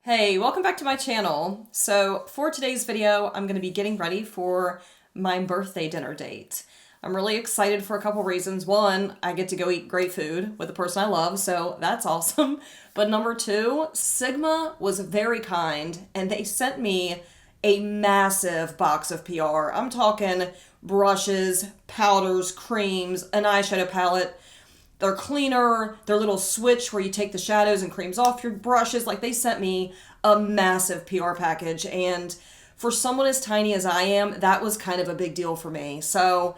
Hey, welcome back to my channel. So for today's video, I'm going to be getting ready for my birthday dinner date. I'm really excited for a couple reasons. One, I get to go eat great food with the person I love, so that's awesome. But number two, Sigma was very kind and they sent me a massive box of PR. I'm talking brushes, powders, creams, an eyeshadow palette, their cleaner, their little switch where you take the shadows and creams off your brushes. Like, they sent me a massive PR package, and for someone as tiny as I am, that was kind of a big deal for me. So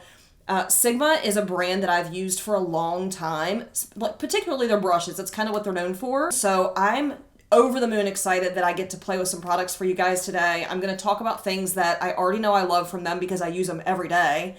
Sigma is a brand that I've used for a long time, particularly their brushes. That's kind of what they're known for. So I'm over the moon excited that I get to play with some products for you guys today. I'm going to talk about things that I already know I love from them because I use them every day.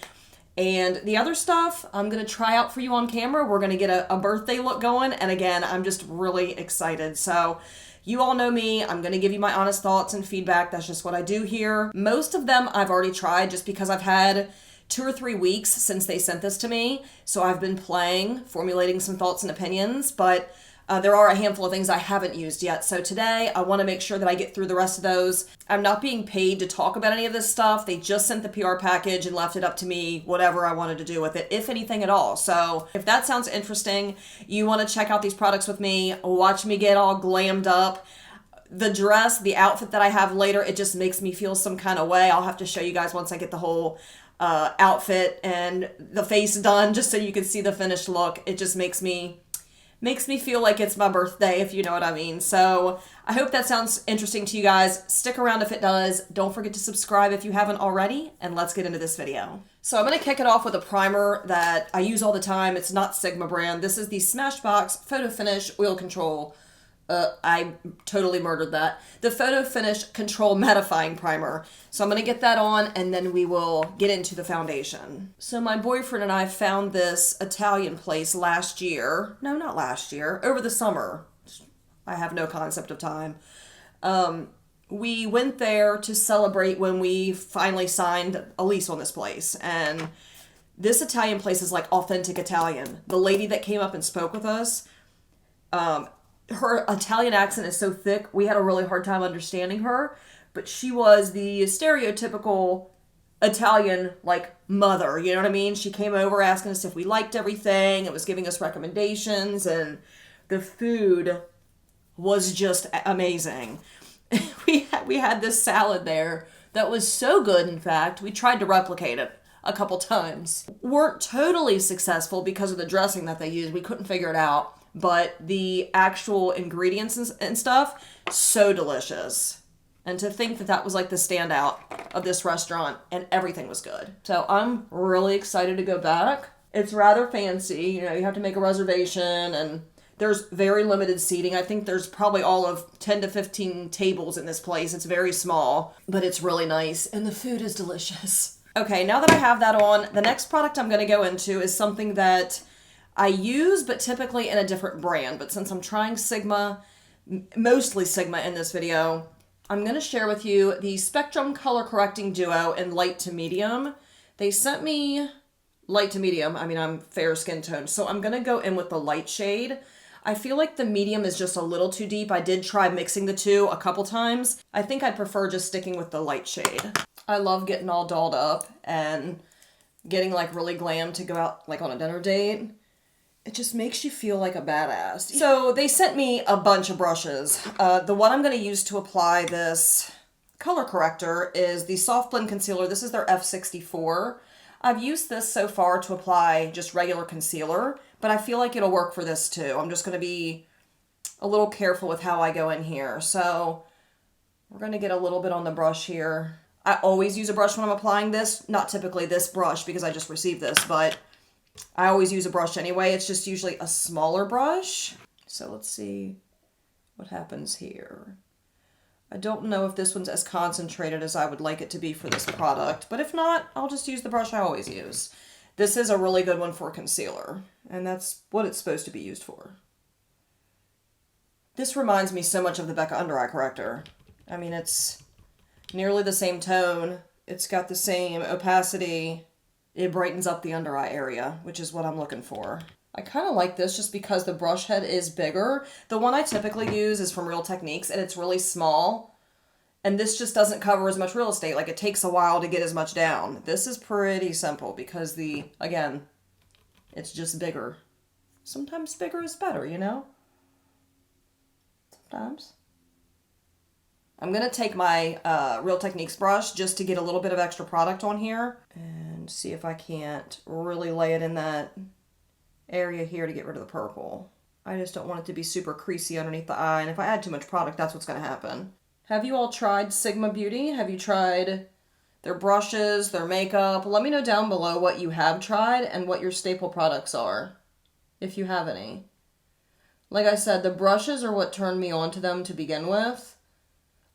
And the other stuff I'm going to try out for you on camera. We're going to get a birthday look going. And again, I'm just really excited. So you all know me. I'm going to give you my honest thoughts and feedback. That's just what I do here. Most of them I've already tried just because I've had 2 or 3 weeks since they sent this to me. So I've been playing, formulating some thoughts and opinions, but there are a handful of things I haven't used yet. So today I want to make sure that I get through the rest of those. I'm not being paid to talk about any of this stuff. They just sent the PR package and left it up to me, whatever I wanted to do with it, if anything at all. So if that sounds interesting, you want to check out these products with me, watch me get all glammed up. The dress, the outfit that I have later, it just makes me feel some kind of way. I'll have to show you guys once I get the whole outfit and the face done, just so you can see the finished look. It just makes me feel like it's my birthday, if you know what I mean. So I hope that sounds interesting to you guys. Stick around if it does. Don't forget to subscribe if you haven't already, and let's get into this video. So I'm going to kick it off with a primer that I use all the time. It's not Sigma brand. This is the Smashbox Photo Finish Oil Control. I totally murdered that. The Photo Finish Control Mattifying Primer. So I'm going to get that on and then we will get into the foundation. So my boyfriend and I found this Italian place last year. No, not last year. Over the summer. I have no concept of time. We went there to celebrate when we finally signed a lease on this place. And this Italian place is like authentic Italian. The lady that came up and spoke with us, her Italian accent is so thick, we had a really hard time understanding her, but she was the stereotypical Italian, like, mother, you know what I mean? She came over asking us if we liked everything, and was giving us recommendations, and the food was just amazing. We had this salad there that was so good, in fact, we tried to replicate it a couple times. Weren't totally successful because of the dressing that they used. We couldn't figure it out. But the actual ingredients and stuff, so delicious. And to think that that was like the standout of this restaurant, and everything was good. So I'm really excited to go back. It's rather fancy. You know, you have to make a reservation, and there's very limited seating. I think there's probably all of 10 to 15 tables in this place. It's very small, but it's really nice. And the food is delicious. Okay, now that I have that on, the next product I'm going to go into is something that I use, but typically in a different brand. But since I'm trying Sigma, mostly Sigma in this video, I'm going to share with you the Spectrum Color Correcting Duo in light to medium. They sent me light to medium. I mean, I'm fair skin tone, so I'm going to go in with the light shade. I feel like the medium is just a little too deep. I did try mixing the two a couple times. I think I'd prefer just sticking with the light shade. I love getting all dolled up and getting like really glam to go out like on a dinner date. It just makes you feel like a badass. So they sent me a bunch of brushes. The one I'm going to use to apply this color corrector is the Soft Blend Concealer. This is their F64. I've used this so far to apply just regular concealer, but I feel like it'll work for this too. I'm just going to be a little careful with how I go in here. So we're going to get a little bit on the brush here. I always use a brush when I'm applying this. Not typically this brush because I just received this, but I always use a brush anyway. It's just usually a smaller brush. So let's see what happens here. I don't know if this one's as concentrated as I would like it to be for this product, but if not, I'll just use the brush I always use. This is a really good one for concealer, and that's what it's supposed to be used for. This reminds me so much of the Becca Under Eye Corrector. I mean, it's nearly the same tone. It's got the same opacity. It brightens up the under eye area, which is what I'm looking for. I kind of like this just because the brush head is bigger. The one I typically use is from Real Techniques, and it's really small. And this just doesn't cover as much real estate. Like, it takes a while to get as much down. This is pretty simple because again, it's just bigger. Sometimes bigger is better, you know? Sometimes. I'm going to take my Real Techniques brush just to get a little bit of extra product on here and see if I can't really lay it in that area here to get rid of the purple. I just don't want it to be super creasy underneath the eye, and if I add too much product, that's what's going to happen. Have you all tried Sigma Beauty? Have you tried their brushes, their makeup? Let me know down below what you have tried and what your staple products are, if you have any. Like I said, the brushes are what turned me on to them to begin with.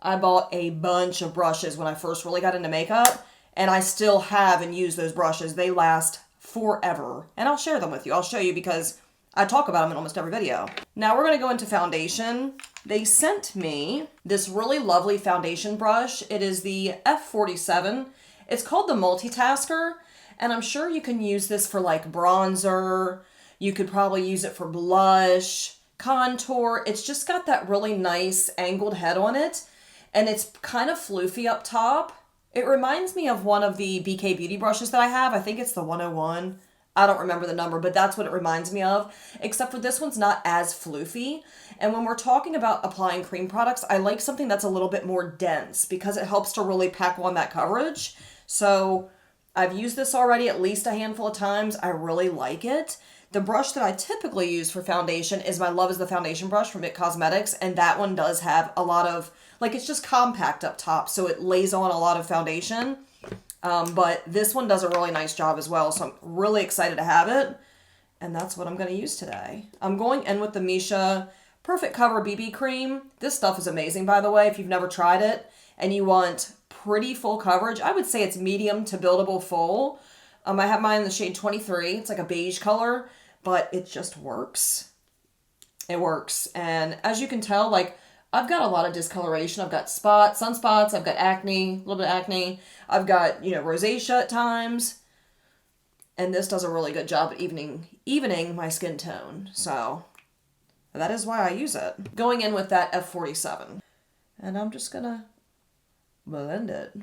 I bought a bunch of brushes when I first really got into makeup, and I still have and use those brushes. They last forever, and I'll share them with you. I'll show you because I talk about them in almost every video. Now we're going to go into foundation. They sent me this really lovely foundation brush. It is the F47. It's called the Multitasker, and I'm sure you can use this for like bronzer. You could probably use it for blush, contour. It's just got that really nice angled head on it, and it's kind of floofy up top. It reminds me of one of the BK Beauty brushes that I have. I think it's the 101. I don't remember the number, but that's what it reminds me of, except for this one's not as floofy. And when we're talking about applying cream products, I like something that's a little bit more dense because it helps to really pack on that coverage. So I've used this already at least a handful of times. I really like it. The brush that I typically use for foundation is my Love is the Foundation brush from IT Cosmetics, and that one does have a lot of, like, it's just compact up top, so it lays on a lot of foundation. But this one does a really nice job as well, so I'm really excited to have it, and that's what I'm going to use today. I'm going in with the Misha Perfect Cover BB Cream. This stuff is amazing, by the way, if you've never tried it, and you want pretty full coverage. I would say it's medium to buildable full. I have mine in the shade 23. It's like a beige color, but it just works. It works, and as you can tell, like, I've got a lot of discoloration. I've got spots, sunspots. I've got acne, a little bit of acne. I've got, rosacea at times. And this does a really good job at evening my skin tone. So that is why I use it. Going in with that F47. And I'm just going to blend it.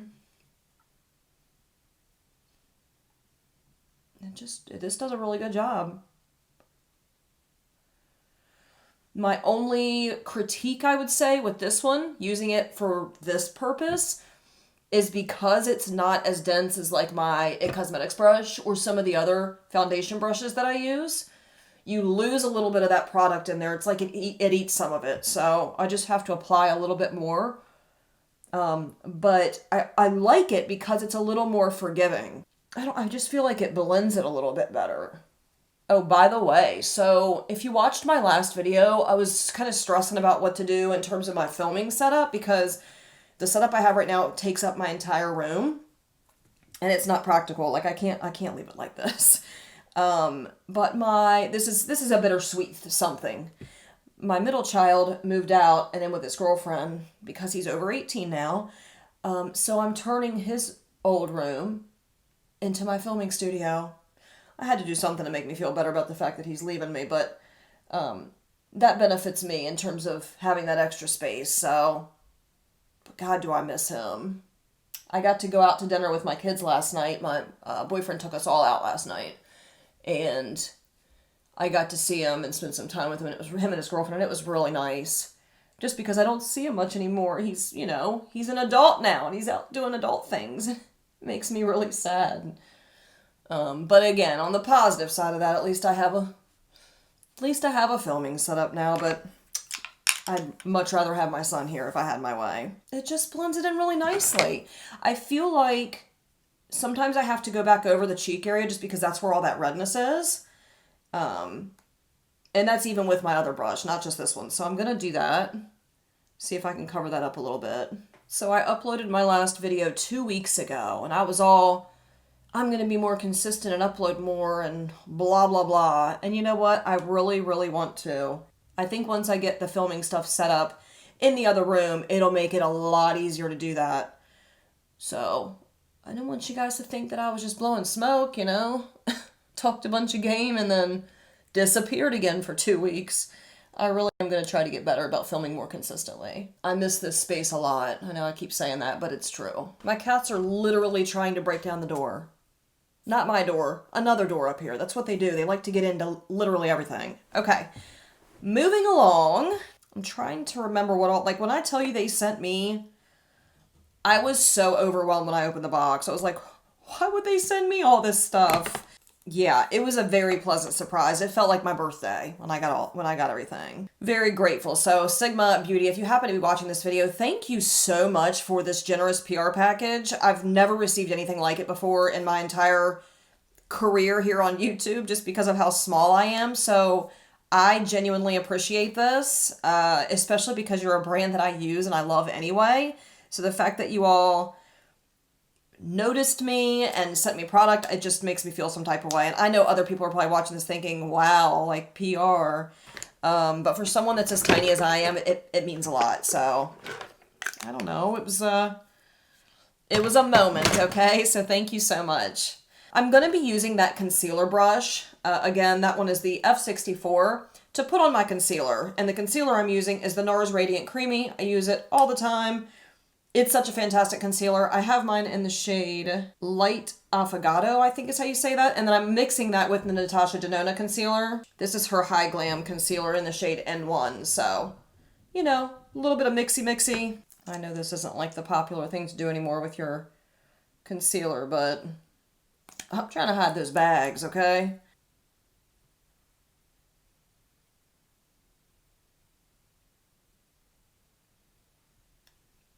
This does a really good job. My only critique, I would say, with this one, using it for this purpose, is because it's not as dense as like my IT Cosmetics brush or some of the other foundation brushes that I use. You lose a little bit of that product in there. It's like it eats some of it. So I just have to apply a little bit more. But I like it because it's a little more forgiving. I just feel like it blends it a little bit better. Oh, by the way, so if you watched my last video, I was kind of stressing about what to do in terms of my filming setup because the setup I have right now takes up my entire room and it's not practical. Like I can't leave it like this. But this is a bittersweet something. My middle child moved out and in with his girlfriend because he's over 18 now. So I'm turning his old room into my filming studio. I had to do something to make me feel better about the fact that he's leaving me, but that benefits me in terms of having that extra space, so but God, do I miss him. I got to go out to dinner with my kids last night. My boyfriend took us all out last night, and I got to see him and spend some time with him, and it was him and his girlfriend, and it was really nice, just because I don't see him much anymore. He's an adult now, and he's out doing adult things. It makes me really sad. But again, on the positive side of that, at least I have a filming setup now, but I'd much rather have my son here if I had my way. It just blends it in really nicely. I feel like sometimes I have to go back over the cheek area just because that's where all that redness is. And that's even with my other brush, not just this one. So I'm going to do that. See if I can cover that up a little bit. So I uploaded my last video 2 weeks ago, and I was all, I'm going to be more consistent and upload more and blah, blah, blah. And you know what? I really, really want to. I think once I get the filming stuff set up in the other room, it'll make it a lot easier to do that. So I didn't want you guys to think that I was just blowing smoke, talked a bunch of game and then disappeared again for 2 weeks. I really am going to try to get better about filming more consistently. I miss this space a lot. I know I keep saying that, but it's true. My cats are literally trying to break down the door. Not my door, another door up here. That's what they do. They like to get into literally everything. Okay, moving along. I'm trying to remember what all, like when I tell you they sent me, I was so overwhelmed when I opened the box. I was like, why would they send me all this stuff? Yeah, it was a very pleasant surprise. It felt like my birthday when I got everything. Very grateful. So Sigma Beauty, if you happen to be watching this video, thank you so much for this generous PR package. I've never received anything like it before in my entire career here on YouTube, just because of how small I am. So I genuinely appreciate this, especially because you're a brand that I use and I love anyway. So the fact that you all noticed me and sent me product, it just makes me feel some type of way. And I know other people are probably watching this thinking, wow, like PR. But for someone that's as tiny as I am, it means a lot. So I don't know. It was a moment, okay? So thank you so much. I'm going to be using that concealer brush. Again, that one is the F64 to put on my concealer. And the concealer I'm using is the NARS Radiant Creamy. I use it all the time. It's such a fantastic concealer. I have mine in the shade Light Affogato, I think is how you say that. And then I'm mixing that with the Natasha Denona concealer. This is her High Glam concealer in the shade N1. So, you know, a little bit of mixy-mixy. I know this isn't like the popular thing to do anymore with your concealer, but I'm trying to hide those bags, okay?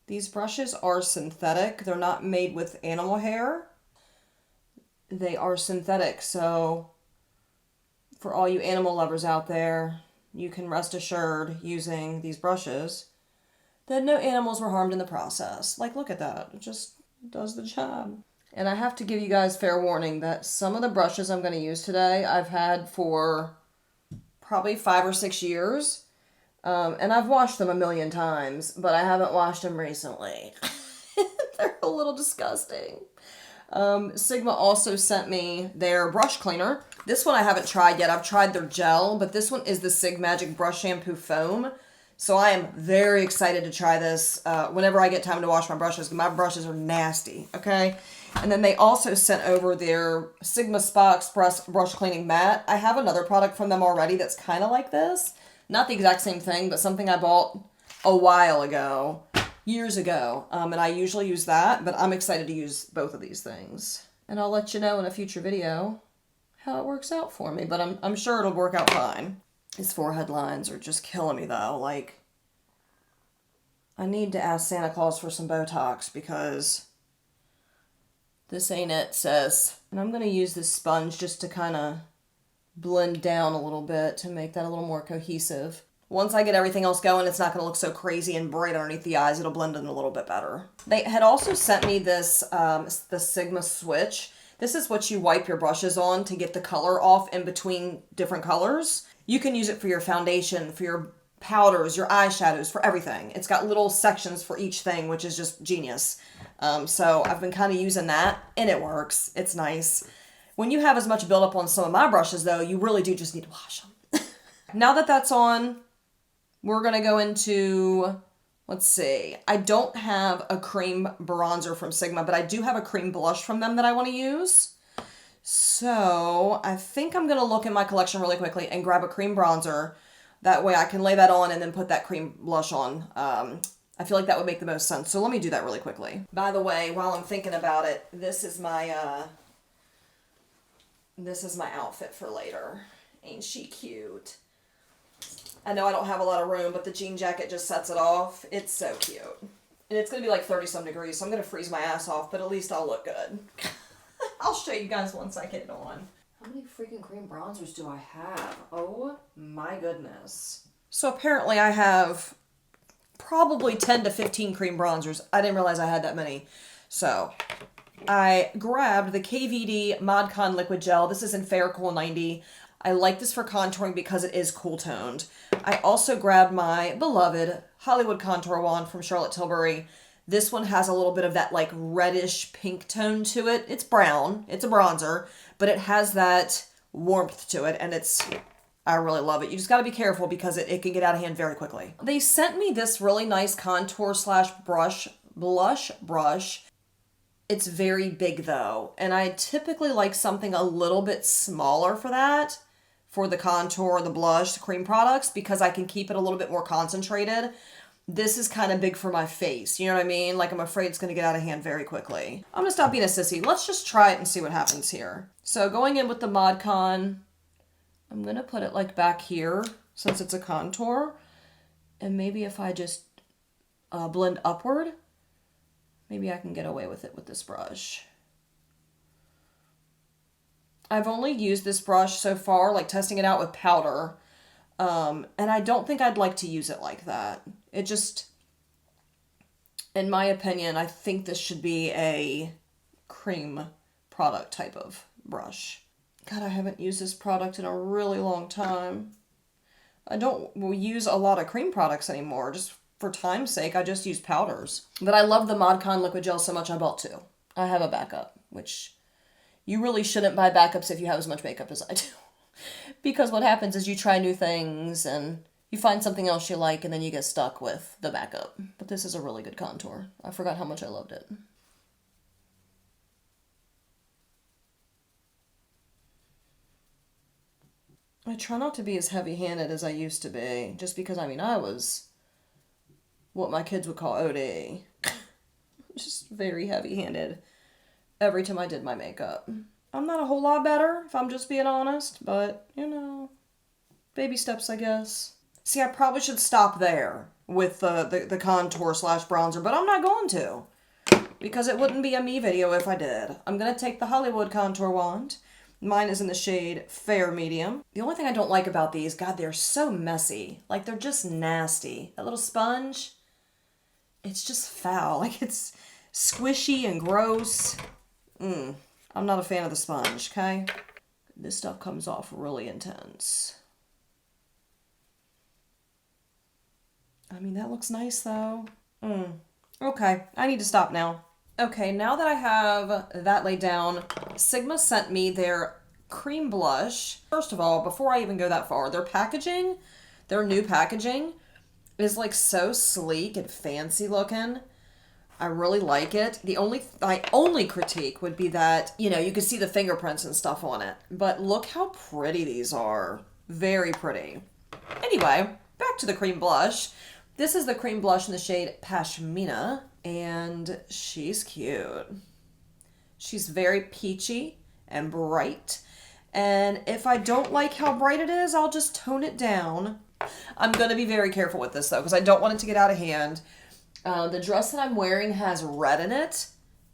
These brushes are synthetic. They're not made with animal hair. They are synthetic, so for all you animal lovers out there, you can rest assured using these brushes that no animals were harmed in the process. Like, look at that. It just does the job. And I have to give you guys fair warning that some of the brushes I'm going to use today I've had for probably 5 or 6 years. And I've washed them a million times, but I haven't washed them recently. They're a little disgusting. Sigma also sent me their brush cleaner. This one I haven't tried yet. I've tried their gel, but this one is the Sig Magic Brush Shampoo Foam. So I am very excited to try this whenever I get time to wash my brushes. My brushes are nasty, okay? And then they also sent over their Sigma Spa Express Brush Cleaning Mat. I have another product from them already that's kind of like this. Not the exact same thing, but something I bought a while ago, years ago. And I usually use that, but I'm excited to use both of these things. And I'll let you know in a future video how it works out for me, but I'm sure it'll work out fine. His forehead lines are just killing me though. Like, I need to ask Santa Claus for some Botox because this ain't it, sis. And I'm going to use this sponge just to kind of blend down a little bit to make that a little more cohesive. Once I get everything else going, it's not going to look so crazy and bright underneath the eyes. It'll blend in a little bit better. They had also sent me this, the Sigma Switch. This is what you wipe your brushes on to get the color off in between different colors. You can use it for your foundation, for your powders, your eyeshadows, for everything. It's got little sections for each thing, which is just genius. So I've been kind of using that, and it works. It's nice. When you have as much buildup on some of my brushes, though, you really do just need to wash them. Now that that's on, we're going to go into, let's see. I don't have a cream bronzer from Sigma, but I do have a cream blush from them that I want to use. So I think I'm going to look in my collection really quickly and grab a cream bronzer. That way I can lay that on and then put that cream blush on. I feel like that would make the most sense. So let me do that really quickly. By the way, while I'm thinking about it, this is my outfit for later. Ain't she cute? I know I don't have a lot of room, but the jean jacket just sets it off. It's so cute. And it's going to be like 30 some degrees, so I'm going to freeze my ass off, but at least I'll look good. I'll show you guys once I get it on. How many freaking cream bronzers do I have? Oh my goodness. So apparently I have probably 10 to 15 cream bronzers. I didn't realize I had that many. So I grabbed the KVD ModCon Liquid Gel. This is in Fair Cool 90. I like this for contouring because it is cool toned. I also grabbed my beloved Hollywood Contour Wand from Charlotte Tilbury. This one has a little bit of that like reddish pink tone to it. It's brown, it's a bronzer, but it has that warmth to it and it's I really love it. You just got to be careful because it can get out of hand very quickly. They sent me this really nice contour slash blush brush. It's very big though, and I typically like something a little bit smaller for that, for the contour, the blush, the cream products, because I can keep it a little bit more concentrated. This is kind of big for my face, you know what I mean? Like, I'm afraid it's going to get out of hand very quickly. I'm going to stop being a sissy. Let's just try it and see what happens here. So going in with the Mod Con, I'm going to put it like back here since it's a contour. And maybe if I just blend upward, maybe I can get away with it with this brush. I've only used this brush so far, like testing it out with powder. And I don't think I'd like to use it like that. It just, in my opinion, I think this should be a cream product type of brush. God, I haven't used this product in a really long time. I don't use a lot of cream products anymore. Just for time's sake, I just use powders. But I love the Mod Con liquid gel so much I bought two. I have a backup, which you really shouldn't buy backups if you have as much makeup as I do. Because what happens is you try new things and you find something else you like and then you get stuck with the backup. But this is a really good contour. I forgot how much I loved it. I try not to be as heavy-handed as I used to be, just because, I mean, I was what my kids would call OD. Just very heavy-handed every time I did my makeup. I'm not a whole lot better, if I'm just being honest, but, you know, baby steps, I guess. See, I probably should stop there with the contour slash bronzer, but I'm not going to, because it wouldn't be a me video if I did. I'm going to take the Hollywood contour wand. Mine is in the shade Fair Medium. The only thing I don't like about these, God, they're so messy. Like, they're just nasty. That little sponge, it's just foul. Like, it's squishy and gross. I'm not a fan of the sponge, okay? This stuff comes off really intense. I mean, that looks nice, though. Okay, I need to stop now. Okay, now that I have that laid down, Sigma sent me their cream blush. First of all, before I even go that far, their packaging, their new packaging, is like so sleek and fancy looking. I really like it. My only critique would be that, you know, you can see the fingerprints and stuff on it. But look how pretty these are. Very pretty. Anyway, back to the cream blush. This is the cream blush in the shade Pashmina, and she's cute. She's very peachy and bright. And if I don't like how bright it is, I'll just tone it down. I'm going to be very careful with this, though, because I don't want it to get out of hand. The dress that I'm wearing has red in it,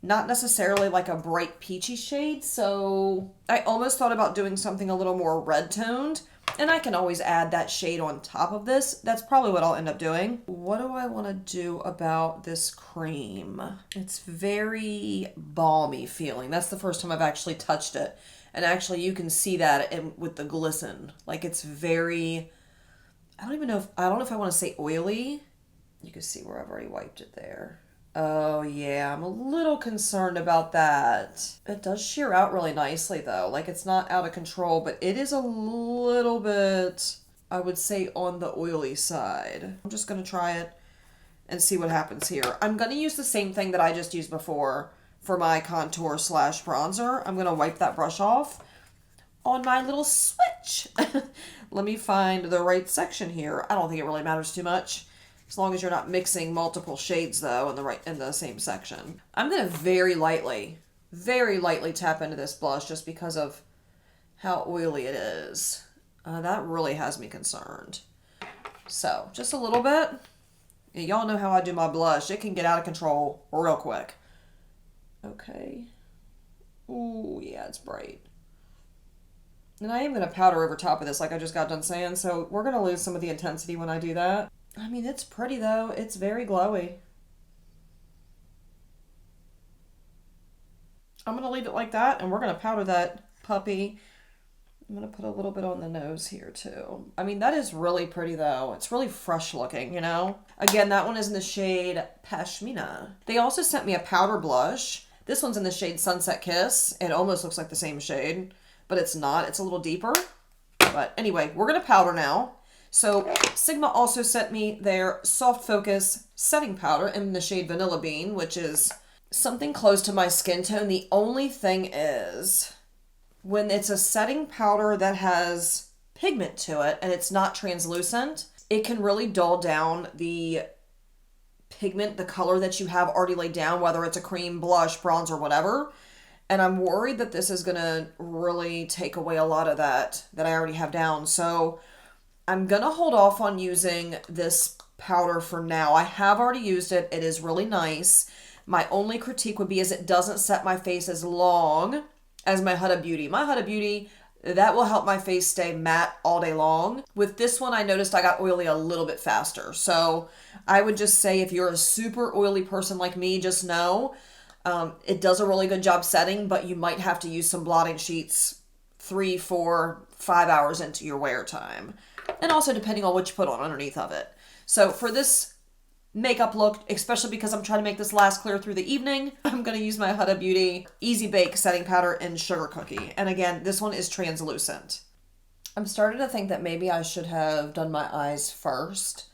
not necessarily like a bright peachy shade, so I almost thought about doing something a little more red toned, and I can always add that shade on top of this. That's probably what I'll end up doing. What do I want to do about this cream? It's very balmy feeling. That's the first time I've actually touched it, and actually you can see that with the glisten. Like, it's very, I don't know if I want to say oily. You can see where I've already wiped it there. Oh yeah, I'm a little concerned about that. It does sheer out really nicely though. Like, it's not out of control, but it is a little bit, I would say, on the oily side. I'm just going to try it and see what happens here. I'm going to use the same thing that I just used before for my contour slash bronzer. I'm going to wipe that brush off on my little switch. Let me find the right section here. I don't think it really matters too much. As long as you're not mixing multiple shades, though, in the same section. I'm going to very lightly tap into this blush just because of how oily it is. That really has me concerned. So, just a little bit. Y'all know how I do my blush. It can get out of control real quick. Okay. Ooh, yeah, it's bright. And I am going to powder over top of this like I just got done saying, so we're going to lose some of the intensity when I do that. I mean, it's pretty, though. It's very glowy. I'm going to leave it like that, and we're going to powder that puppy. I'm going to put a little bit on the nose here, too. I mean, that is really pretty, though. It's really fresh looking, you know? Again, that one is in the shade Pashmina. They also sent me a powder blush. This one's in the shade Sunset Kiss. It almost looks like the same shade, but it's not. It's a little deeper. But anyway, we're going to powder now. So Sigma also sent me their Soft Focus setting powder in the shade Vanilla Bean, which is something close to my skin tone. The only thing is, when it's a setting powder that has pigment to it and it's not translucent, it can really dull down the pigment, the color that you have already laid down, whether it's a cream, blush, bronze, or whatever. And I'm worried that this is going to really take away a lot of that I already have down. So I'm going to hold off on using this powder for now. I have already used it. It is really nice. My only critique would be is it doesn't set my face as long as my Huda Beauty. My Huda Beauty, that will help my face stay matte all day long. With this one, I noticed I got oily a little bit faster. So I would just say if you're a super oily person like me, just know it does a really good job setting, but you might have to use some blotting sheets 3, 4, 5 hours into your wear time. And also depending on what you put on underneath of it. So for this makeup look, especially because I'm trying to make this last clear through the evening, I'm going to use my Huda Beauty Easy Bake Setting Powder in Sugar Cookie. And again, this one is translucent. I'm starting to think that maybe I should have done my eyes first.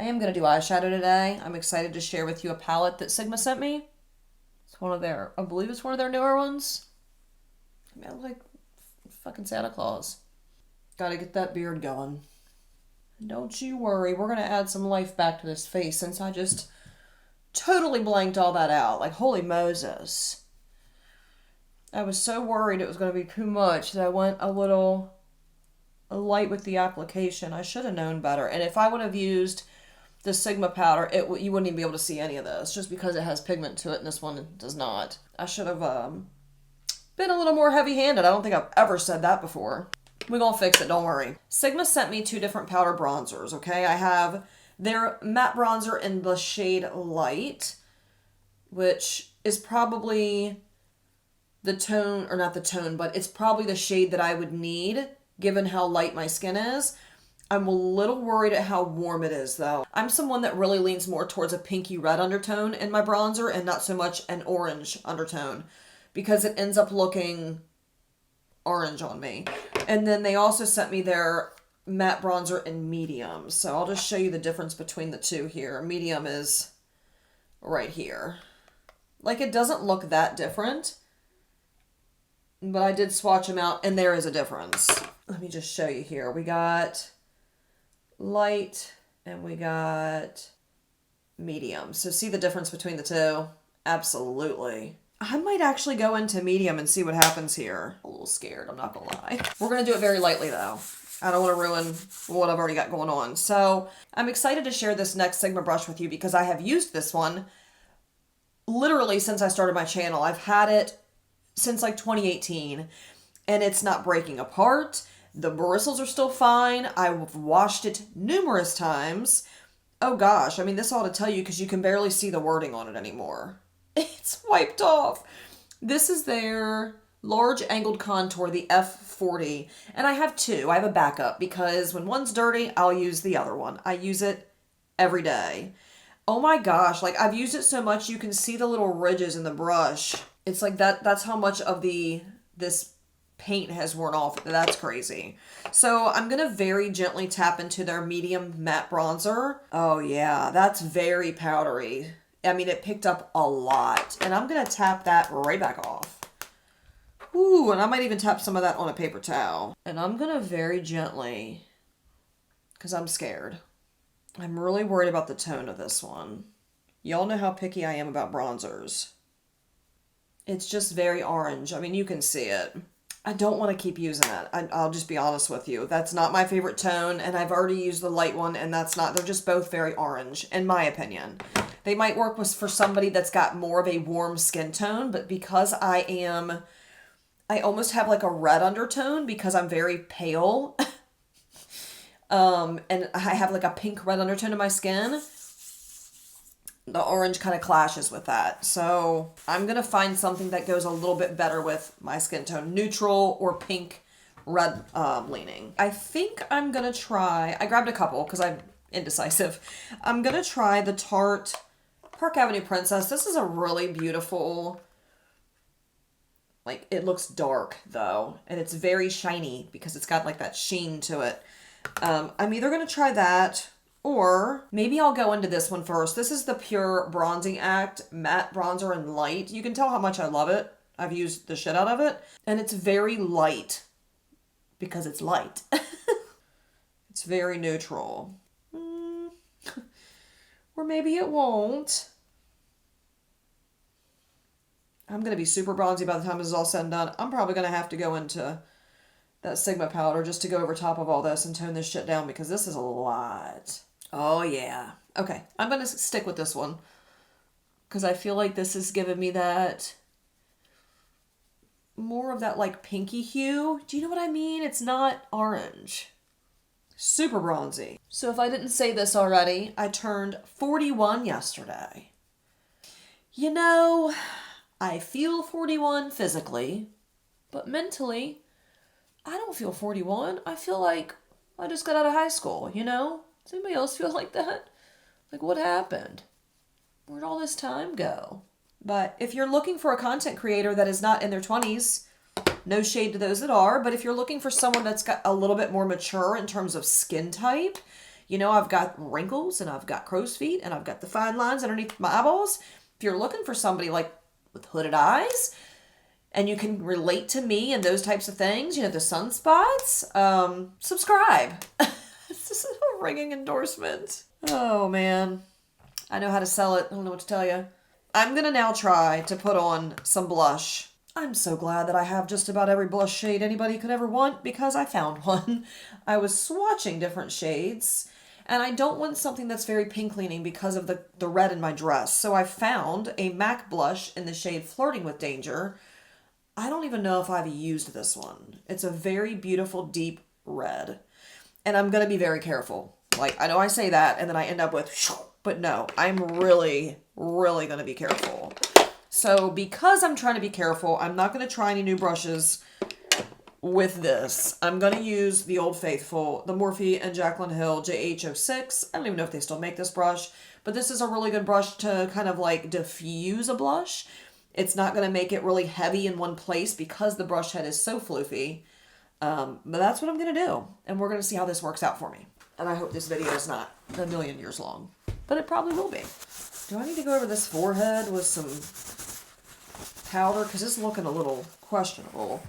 I am going to do eyeshadow today. I'm excited to share with you a palette that Sigma sent me. It's one of their, I believe it's one of their newer ones. I mean, I look like fucking Santa Claus. Gotta get that beard going. Don't you worry, we're going to add some life back to this face since I just totally blanked all that out. Like, holy Moses. I was so worried it was going to be too much that I went a little light with the application. I should have known better. And if I would have used the Sigma powder, you wouldn't even be able to see any of this just because it has pigment to it and this one does not. I should have been a little more heavy-handed. I don't think I've ever said that before. We're going to fix it, don't worry. Sigma sent me 2 different powder bronzers, okay? I have their matte bronzer in the shade Light, which is probably the tone, or not the tone, but it's probably the shade that I would need given how light my skin is. I'm a little worried at how warm it is, though. I'm someone that really leans more towards a pinky red undertone in my bronzer and not so much an orange undertone because it ends up looking orange on me. And then they also sent me their matte bronzer in medium. So I'll just show you the difference between the two here. Medium is right here. Like, it doesn't look that different, but I did swatch them out and there is a difference. Let me just show you here. We got Light and we got medium. So see the difference between the two? Absolutely. I might actually go into medium and see what happens here. I'm a little scared, I'm not gonna lie. We're gonna do it very lightly though. I don't want to ruin what I've already got going on. So I'm excited to share this next Sigma brush with you because I have used this one literally since I started my channel. I've had it since like 2018 and it's not breaking apart. The bristles are still fine. I've washed it numerous times. Oh gosh, I mean, this ought to tell you because you can barely see the wording on it anymore. It's wiped off. This is their large angled contour, the F40. And I have 2. I have a backup because when one's dirty, I'll use the other one. I use it every day. Oh my gosh, like I've used it so much you can see the little ridges in the brush. It's like that's how much of this paint has worn off. That's crazy. So I'm going to very gently tap into their medium matte bronzer. Oh yeah, that's very powdery. I mean, it picked up a lot. And I'm going to tap that right back off. Ooh, and I might even tap some of that on a paper towel. And I'm going to very gently, because I'm scared. I'm really worried about the tone of this one. Y'all know how picky I am about bronzers. It's just very orange. I mean, you can see it. I don't want to keep using it. I'll just be honest with you. That's not my favorite tone, and I've already used the light one, and that's not. They're just both very orange, in my opinion. They might work for somebody that's got more of a warm skin tone, but because I almost have like a red undertone because I'm very pale, and I have like a pink red undertone in my skin. The orange kind of clashes with that. So I'm going to find something that goes a little bit better with my skin tone. Neutral or pink red leaning. I think I'm going to try, I grabbed a couple because I'm indecisive. I'm going to try the Tarte Park Avenue Princess. This is a really beautiful Like, it looks dark, though, and it's very shiny because it's got, like, that sheen to it. I'm either going to try that, or maybe I'll go into this one first. This is the Pure Bronzing Act Matte Bronzer in Light. You can tell how much I love it. I've used the shit out of it, and it's very light because it's light. It's very neutral. Or maybe it won't. I'm going to be super bronzy by the time this is all said and done. I'm probably going to have to go into that Sigma powder just to go over top of all this and tone this shit down because this is a lot. Oh, yeah. Okay, I'm going to stick with this one because I feel like this is giving me that more of that like pinky hue. Do you know what I mean? It's not orange. Super bronzy. So if I didn't say this already, I turned 41 yesterday. You know, I feel 41 physically, but mentally, I don't feel 41. I feel like I just got out of high school, you know? Does anybody else feel like that? Like, what happened? Where'd all this time go? But if you're looking for a content creator that is not in their 20s, no shade to those that are, but if you're looking for someone that's got a little bit more mature in terms of skin type, you know, I've got wrinkles and I've got crow's feet and I've got the fine lines underneath my eyeballs. If you're looking for somebody like with hooded eyes and you can relate to me and those types of things, you know, the sunspots, subscribe. This is a ringing endorsement. Oh, man. I know how to sell it. I don't know what to tell you. I'm going to now try to put on some blush. I'm so glad that I have just about every blush shade anybody could ever want because I found one. I was swatching different shades and I don't want something that's very pink leaning because of the red in my dress. So I found a MAC blush in the shade Flirting with Danger. I don't even know if I've used this one. It's a very beautiful deep red. And I'm going to be very careful. Like, I know I say that and then I end up with, but no, I'm really, really going to be careful. So because I'm trying to be careful, I'm not going to try any new brushes with this. I'm going to use the Old Faithful, the Morphe and Jaclyn Hill JH06. I don't even know if they still make this brush, but this is a really good brush to kind of like diffuse a blush. It's not going to make it really heavy in one place because the brush head is so floofy. But that's what I'm going to do. And we're going to see how this works out for me. And I hope this video is not a million years long, but it probably will be. Do I need to go over this forehead with some powder? Because it's looking a little questionable.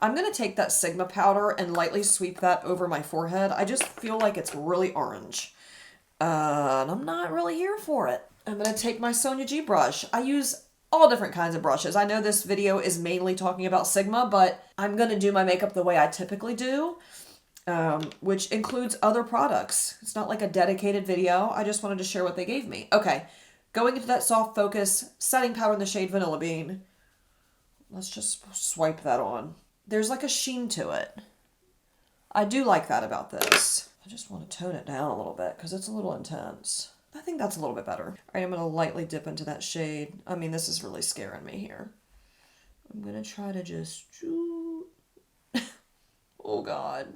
I'm going to take that Sigma powder and lightly sweep that over my forehead. I just feel like it's really orange. And I'm not really here for it. I'm going to take my Sonia G brush. I use all different kinds of brushes. I know this video is mainly talking about Sigma, but I'm going to do my makeup the way I typically do, which includes other products. It's not like a dedicated video. I just wanted to share what they gave me. Okay, going into that soft focus setting powder in the shade Vanilla Bean. Let's just swipe that on. There's like a sheen to it. I do like that about this. I just want to tone it down a little bit because it's a little intense. I think that's a little bit better. All right, I'm going to lightly dip into that shade. I mean, this is really scaring me here. I'm going to try to just... Oh, God.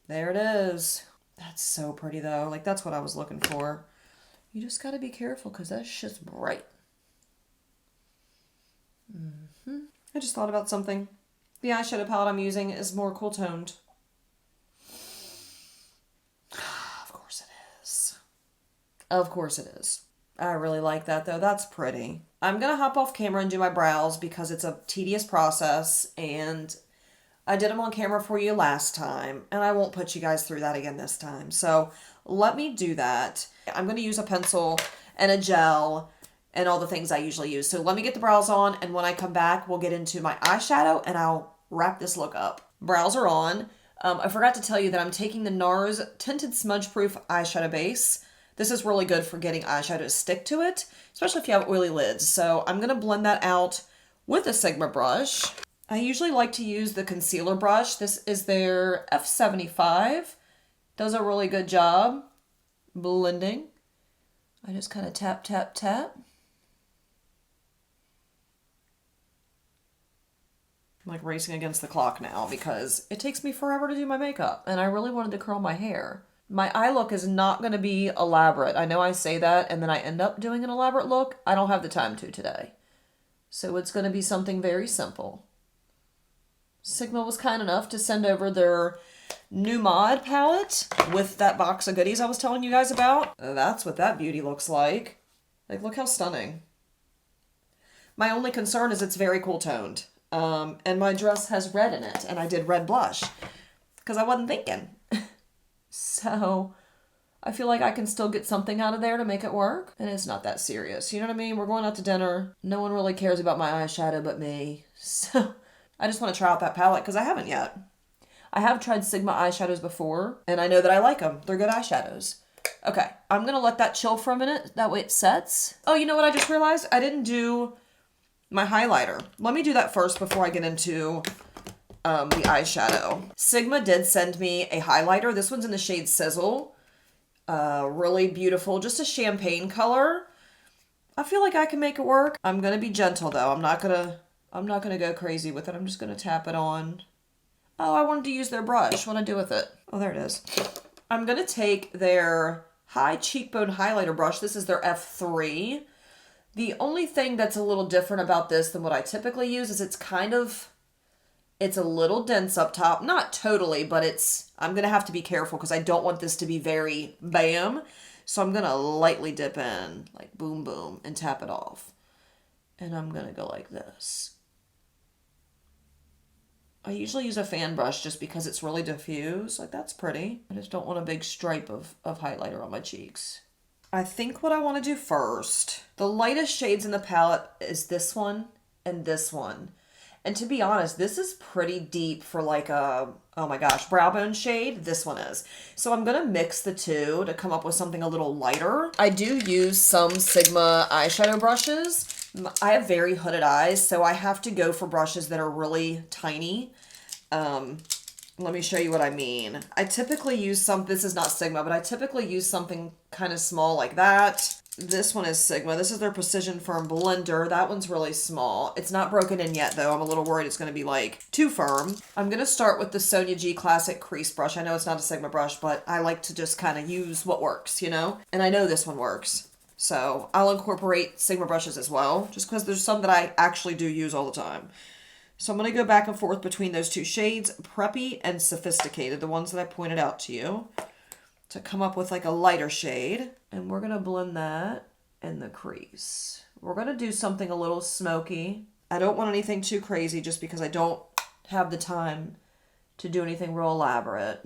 There it is. That's so pretty, though. Like, that's what I was looking for. You just got to be careful because that shit's bright. I just thought about something. The eyeshadow palette I'm using is more cool toned. Of course it is. Of course it is. I really like that though. That's pretty. I'm going to hop off camera and do my brows because it's a tedious process and I did them on camera for you last time and I won't put you guys through that again this time. So let me do that. I'm going to use a pencil and a gel and all the things I usually use. So let me get the brows on and when I come back, we'll get into my eyeshadow and I'll wrap this look up. Brows are on. I forgot to tell you that I'm taking the NARS Tinted Smudge Proof Eyeshadow Base. This is really good for getting eyeshadow to stick to it, especially if you have oily lids. So I'm going to blend that out with a Sigma brush. I usually like to use the concealer brush. This is their F75. Does a really good job blending. I just kind of tap, tap, tap. I'm like racing against the clock now because it takes me forever to do my makeup and I really wanted to curl my hair. My eye look is not going to be elaborate. I know I say that and then I end up doing an elaborate look. I don't have the time to today. So it's going to be something very simple. Sigma was kind enough to send over their new mod palette with that box of goodies I was telling you guys about. That's what that beauty looks like. Like, look how stunning. My only concern is it's very cool toned. And my dress has red in it, and I did red blush because I wasn't thinking. So I feel like I can still get something out of there to make it work, and it's not that serious. You know what I mean? We're going out to dinner. No one really cares about my eyeshadow but me. So I just want to try out that palette because I haven't yet. I have tried Sigma eyeshadows before, and I know that I like them. They're good eyeshadows. Okay, I'm going to let that chill for a minute. That way it sets. Oh, you know what I just realized? I didn't do my highlighter. Let me do that first before I get into the eyeshadow. Sigma did send me a highlighter. This one's in the shade Sizzle. Really beautiful. Just a champagne color. I feel like I can make it work. I'm going to be gentle though. I'm not going to go crazy with it. I'm just going to tap it on. Oh, I wanted to use their brush. What do I do with it? Oh, there it is. I'm going to take their high cheekbone highlighter brush. This is their F3. The only thing that's a little different about this than what I typically use is it's a little dense up top. Not totally, but I'm going to have to be careful because I don't want this to be very bam. So I'm going to lightly dip in, like boom, boom, and tap it off. And I'm going to go like this. I usually use a fan brush just because it's really diffuse. Like, that's pretty. I just don't want a big stripe of highlighter on my cheeks. I think what I want to do first, the lightest shades in the palette is this one and this one. And to be honest, this is pretty deep for like a, oh my gosh, brow bone shade. This one is. So I'm going to mix the two to come up with something a little lighter. I do use some Sigma eyeshadow brushes. I have very hooded eyes, so I have to go for brushes that are really tiny. Let me show you what I mean. I typically use this is not Sigma, but I typically use something kind of small like that. This one is Sigma. This is their Precision Firm Blender. That one's really small. It's not broken in yet, though. I'm a little worried it's going to be, like, too firm. I'm going to start with the Sonia G Classic Crease Brush. I know it's not a Sigma brush, but I like to just kind of use what works, you know? And I know this one works. So I'll incorporate Sigma brushes as well, just because there's some that I actually do use all the time. So I'm going to go back and forth between those two shades, Preppy and Sophisticated, the ones that I pointed out to you, to come up with like a lighter shade. And we're going to blend that in the crease. We're going to do something a little smoky. I don't want anything too crazy just because I don't have the time to do anything real elaborate.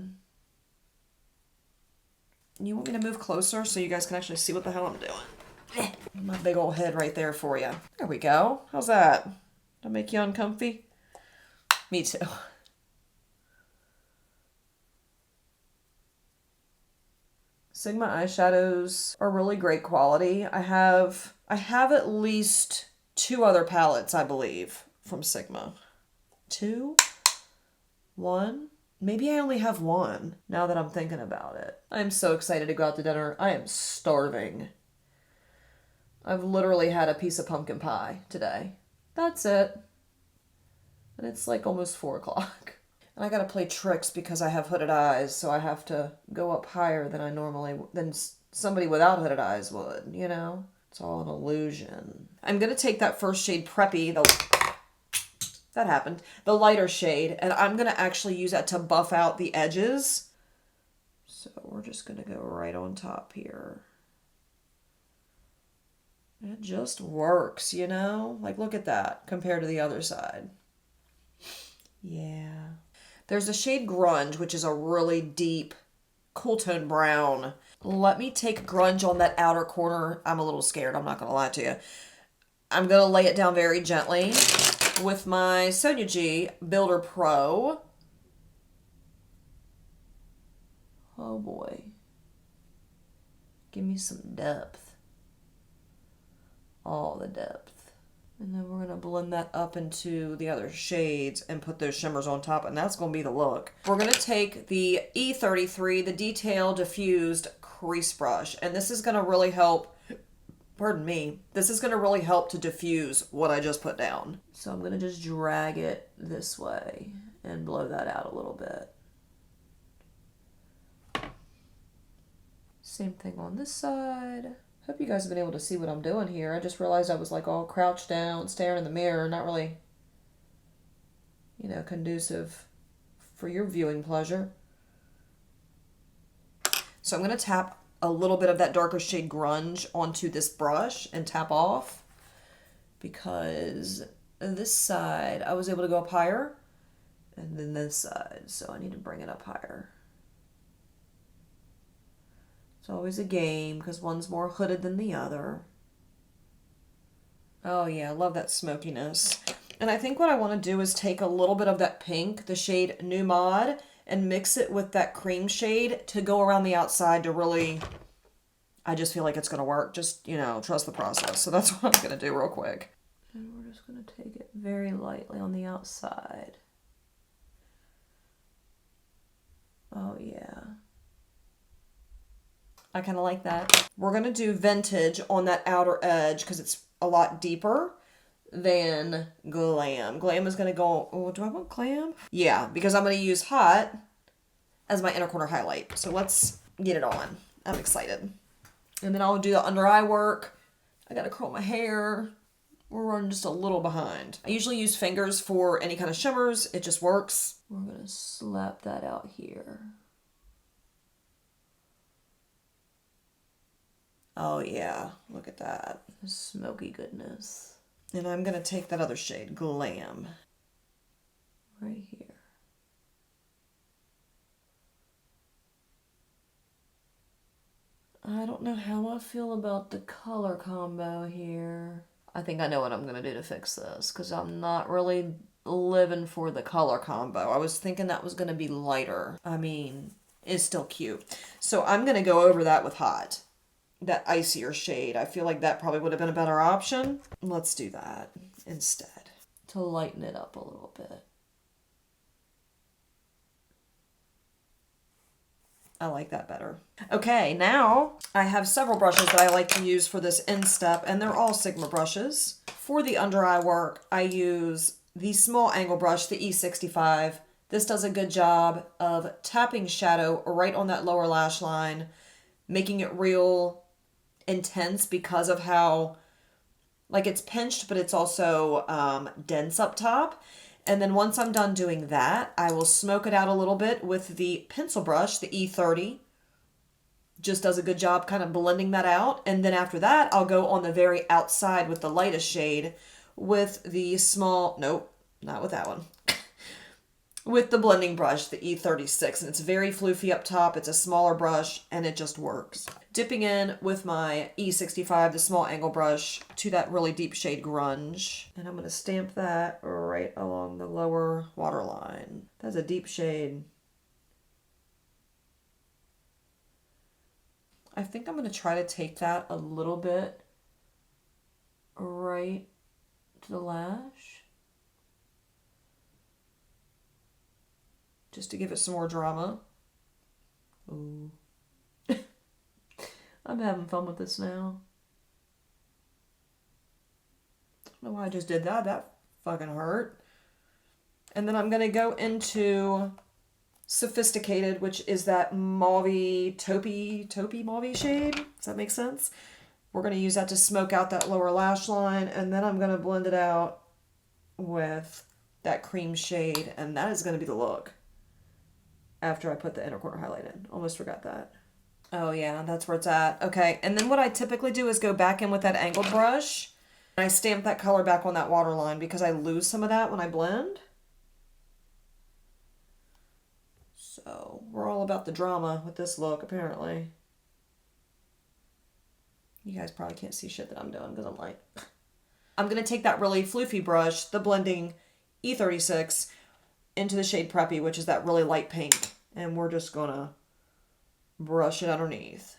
You want me to move closer so you guys can actually see what the hell I'm doing? My big old head right there for you. There we go. How's that? Did I make you uncomfy? Me too. Sigma eyeshadows are really great quality. I have at least 2 other palettes, I believe, from Sigma. 2? 1? Maybe I only have 1, now that I'm thinking about it. I'm so excited to go out to dinner. I am starving. I've literally had a piece of pumpkin pie today. That's it. And it's like almost 4 o'clock. And I gotta play tricks because I have hooded eyes, so I have to go up higher than somebody without hooded eyes would, you know? It's all an illusion. I'm gonna take that first shade Preppy, that happened, the lighter shade, and I'm gonna actually use that to buff out the edges. So we're just gonna go right on top here. It just works, you know? Like, look at that compared to the other side. Yeah. There's a shade Grunge, which is a really deep, cool tone brown. Let me take Grunge on that outer corner. I'm a little scared, I'm not gonna lie to you. I'm gonna lay it down very gently with my Sonia G Builder Pro. Oh boy. Give me some depth. All the depth. And then we're going to blend that up into the other shades and put those shimmers on top, and that's going to be the look. We're going to take the E33, the Detail Diffused Crease Brush, and this is going to really help, pardon me, this is going to really help to diffuse what I just put down. So I'm going to just drag it this way and blow that out a little bit. Same thing on this side. Hope you guys have been able to see what I'm doing here. I just realized I was like all crouched down, staring in the mirror, not really, you know, conducive for your viewing pleasure. So I'm going to tap a little bit of that darker shade Grunge onto this brush and tap off, because this side I was able to go up higher, and then this side, so I need to bring it up higher. It's always a game because one's more hooded than the other. Oh yeah, I love that smokiness. And I think what I want to do is take a little bit of that pink, the shade New Mod, and mix it with that cream shade to go around the outside to really, I just feel like it's going to work. Just, you know, trust the process. So that's what I'm going to do real quick. And we're just going to take it very lightly on the outside. Oh yeah. I kind of like that. We're going to do Vintage on that outer edge because it's a lot deeper than Glam. Glam is going to go, oh, do I want Glam? Yeah, because I'm going to use Hot as my inner corner highlight. So let's get it on. I'm excited. And then I'll do the under eye work. I got to curl my hair. We're running just a little behind. I usually use fingers for any kind of shimmers. It just works. We're going to slap that out here. Oh yeah, look at that. Smoky goodness. And I'm going to take that other shade, Glam. Right here. I don't know how I feel about the color combo here. I think I know what I'm going to do to fix this, because I'm not really living for the color combo. I was thinking that was going to be lighter. I mean, it's still cute. So I'm going to go over that with Hot. That icier shade. I feel like that probably would have been a better option. Let's do that instead to lighten it up a little bit. I like that better. Okay, now I have several brushes that I like to use for this instep, and they're all Sigma brushes. For the under eye work, I use the small angle brush, the E65. This does a good job of tapping shadow right on that lower lash line, making it real intense because of how, like, it's pinched, but it's also dense up top. And then once I'm done doing that, I will smoke it out a little bit with the pencil brush, the E30. Just does a good job kind of blending that out. And then after that, I'll go on the very outside with the lightest shade with the small, nope, not with that one. With the blending brush, the E36, and it's very floofy up top. It's a smaller brush, and it just works. Dipping in with my E65, the small angle brush, to that really deep shade Grunge. And I'm going to stamp that right along the lower waterline. That's a deep shade. I think I'm going to try to take that a little bit right to the lash, just to give it some more drama. Ooh. I'm having fun with this now. I don't know why I just did that. That fucking hurt. And then I'm going to go into Sophisticated, which is that mauvey, taupey mauvey shade. Does that make sense? We're going to use that to smoke out that lower lash line, and then I'm going to blend it out with that cream shade, and that is going to be the look after I put the inner corner highlight in. Almost forgot that. Oh yeah, that's where it's at. Okay, and then what I typically do is go back in with that angled brush, and I stamp that color back on that waterline because I lose some of that when I blend. So we're all about the drama with this look, apparently. You guys probably can't see shit that I'm doing because I'm like... I'm going to take that really floofy brush, the blending E36, into the shade Preppy, which is that really light pink. And we're just going to brush it underneath.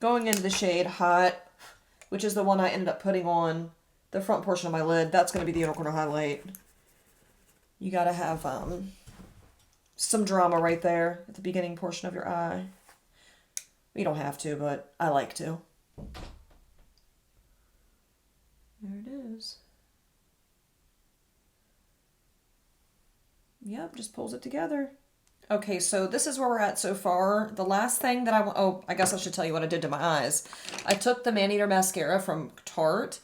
Going into the shade Hot, which is the one I ended up putting on the front portion of my lid. That's going to be the inner corner highlight. You got to have some drama right there at the beginning portion of your eye. You don't have to, but I like to. There it is. Yep, just pulls it together. Okay, so this is where we're at so far. The last thing that oh, I guess I should tell you what I did to my eyes. I took the Maneater mascara from Tarte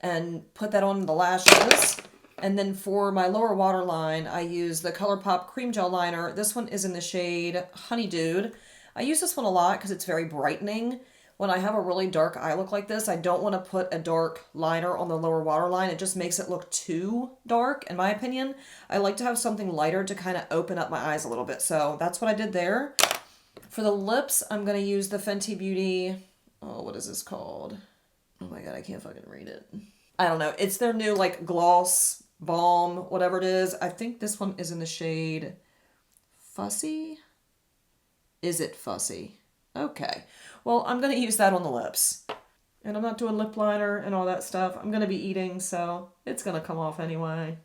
and put that on the lashes. And then for my lower waterline, I use the ColourPop Cream Gel Liner. This one is in the shade Honey Dude. I use this one a lot because it's very brightening. When I have a really dark eye look like this, I don't want to put a dark liner on the lower waterline. It just makes it look too dark, in my opinion. I like to have something lighter to kind of open up my eyes a little bit. So that's what I did there. For the lips, I'm going to use the Fenty Beauty, oh, what is this called? Oh my god, I can't fucking read it. I don't know. It's their new, like, gloss, balm, whatever it is. I think this one is in the shade Fussy? Is it Fussy? Okay. Well, I'm going to use that on the lips. And I'm not doing lip liner and all that stuff. I'm going to be eating, so it's going to come off anyway.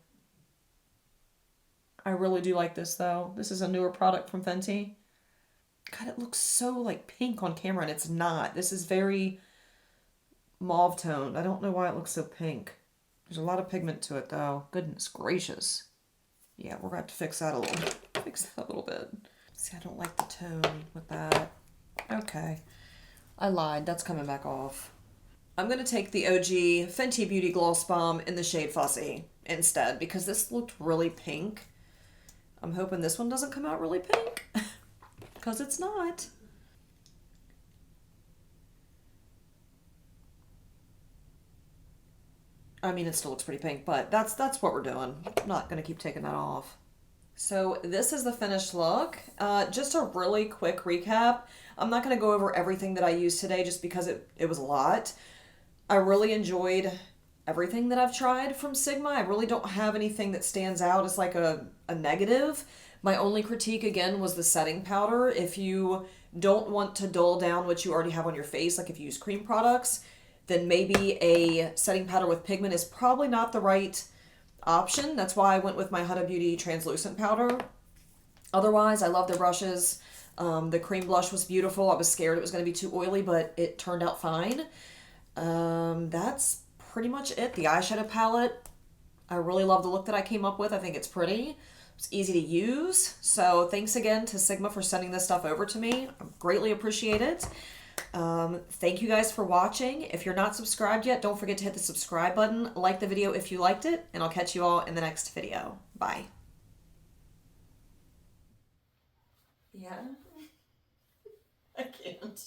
I really do like this, though. This is a newer product from Fenty. God, it looks so, like, pink on camera, and it's not. This is very mauve toned. I don't know why it looks so pink. There's a lot of pigment to it, though. Goodness gracious. Yeah, we're going to have to fix that a little bit. See, I don't like the tone with that. Okay. I lied. That's coming back off. I'm going to take the OG Fenty Beauty Gloss Bomb in the shade Fussy instead because this looked really pink. I'm hoping this one doesn't come out really pink because it's not. I mean, it still looks pretty pink, but that's what we're doing. I'm not going to keep taking that off. So this is the finished look. Just a really quick recap. I'm not going to go over everything that I used today just because it was a lot. I really enjoyed everything that I've tried from Sigma. I really don't have anything that stands out as like a negative. My only critique, again, was the setting powder. If you don't want to dull down what you already have on your face, like if you use cream products, then maybe a setting powder with pigment is probably not the right option. That's why I went with my Huda Beauty translucent powder. Otherwise, I love their brushes. The cream blush was beautiful. I was scared it was going to be too oily, but it turned out fine. That's pretty much it. The eyeshadow palette, I really love the look that I came up with. I think it's pretty. It's easy to use. So thanks again to Sigma for sending this stuff over to me. I greatly appreciate it. Thank you guys for watching. If you're not subscribed yet, don't forget to hit the subscribe button. Like the video if you liked it, and I'll catch you all in the next video. Bye. Yeah. I can't.